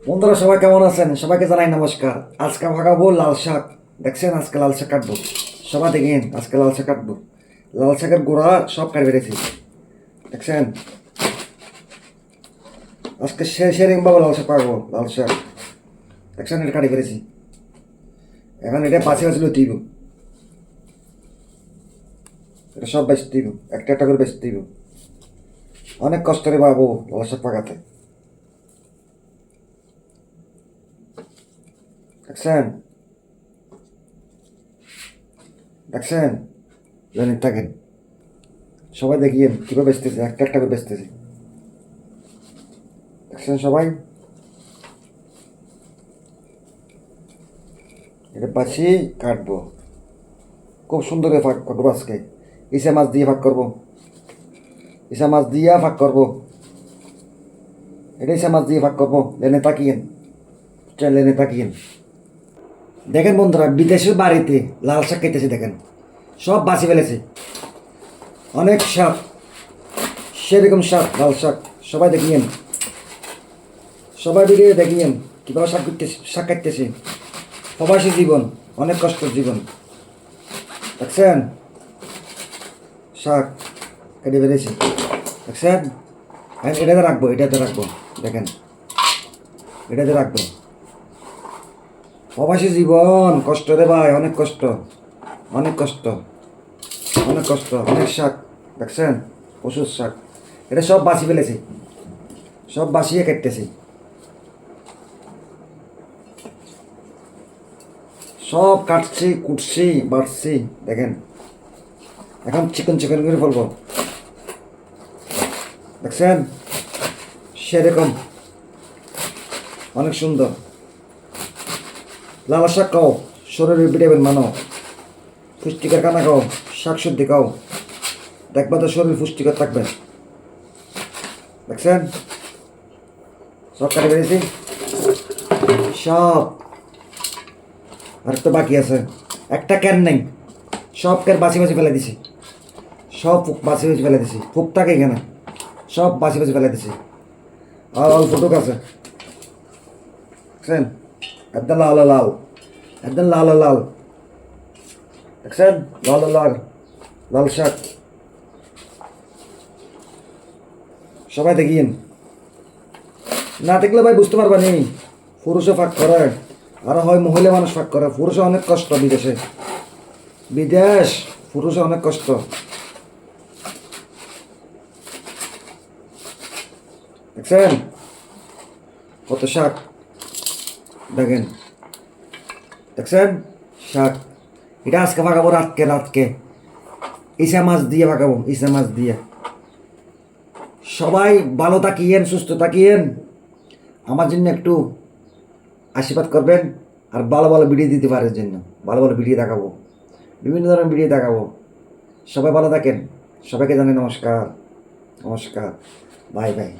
বন্ধুরা সবাই কেমন আছেন? সবাইকে জানাই নমস্কার। আজকে ভাগাবো লাল শাক। দেখছেন আজকে লাল শাক কাটবো। সবাই দেখেন আজকে লাল শাক কাটবো। লাল শাকের গোড়া সব কাটে বেড়েছি। দেখছেন আজকে সেরিং পাবো লাল শাক পাবো। লাল শাক দেখছেন এটা কাটে ফেলেছি। এখন এটা বাছি বাছি দিব। এটা সব বেচতে দিব, একটা একটা করে বেচতে দিব। অনেক কষ্ট করে পাবো লাল শাক পাকাতে। দেখছেন দেখছেন জানেন থাকেন সবাই দেখিয়েন কীভাবে বেচতেছে, একটা একটা করে বেচতেছে। দেখছেন সবাই এটা বাছি কাটবো। খুব সুন্দর ফাঁক করবো আজকে। ইসা মাছ দিয়ে ফাঁক করবো। ইসা মাছ দিয়ে ফাঁক করবো। এটা ইসা মাছ দিয়ে ফাঁক করবো। লেনে তাকিয়েন, লেনে তাকিয়েন। দেখেন বন্ধুরা, বিদেশের বাড়িতে লাল শাক খেতেছে দেখেন, সব বাছি ফেলেছে। অনেক শাক, সেরকম শাক লাল শাক। সবাই দেখিয়েন, সবাই ভিডিও দেখিয়েন কীভাবে শাক করতেছে, শাক কাটতেছে। প্রবাসী জীবন অনেক কষ্টের জীবন। দেখছেন শাক কেটে ফেলেছি। দেখছেন আমি এটাতে রাখবো, এটাতে রাখবো। দেখেন এটাতে রাখবো। প্রবাসী জীবন কষ্ট রে ভাই, অনেক কষ্ট, অনেক কষ্ট, অনেক কষ্ট। অনেক শাক দেখছেন, প্রচুর শাক। এটা সব বাছি ফেলেছি, সব বাছিয়ে কাটতেছি। সব কাটছি, কুটছি, বাড়ছি। দেখেন এখন চিকন চিকন করে ফেলবো। দেখছেন সেরকম অনেক সুন্দর। লাল শাক খাও, শরীরের ভিটামিন মানো, পুষ্টিকর খানা খাও, শাক সবজি খাও, দেখবা তো শরীর পুষ্টিকর থাকবে। দেখছেন সব কাটে বেরিয়েছি সব। আর তো বাকি আছে, একটা ক্যান নেই, সব ক্যান বাছি বাছি ফেলে দিছি। সব বাছি বাছি ফেলে দিছি, ফুক থাকে এখানে, সব বাছি বাছি ফেলে দিছি। আর অল্প টুক আছে। দেখছেন একদম লাল লাল, একদম লাল লাল। দেখছেন লাল লাল লাল শাক। সবাই দেখিয়েন, না দেখলে ভাই বুঝতে পারবা নি পুরুষে ফাঁক করে, আর হয় মহিলা মানুষ ফাঁক করে। পুরুষে অনেক কষ্ট বিদেশে, বিদেশ পুরুষে অনেক কষ্ট। দেখছেন কত শাক, দেখেন দেখছেন শাক। এটা আজকে পাকাবো রাতকে, রাতকে ইসা মাছ দিয়ে পাকাবো, ইসা মাছ দিয়ে। সবাই ভালো থাকিয়েন, সুস্থ থাকিয়েন, আমার জন্য একটু আশীর্বাদ করবেন। আর ভালো ভালো ভিডিও দিতে পারার জন্য ভালো ভালো ভিডিও দেখাবো, বিভিন্ন ধরনের ভিডিও দেখাবো। সবাই ভালো থাকেন, সবাইকে জানাই নমস্কার, নমস্কার, বাই বাই।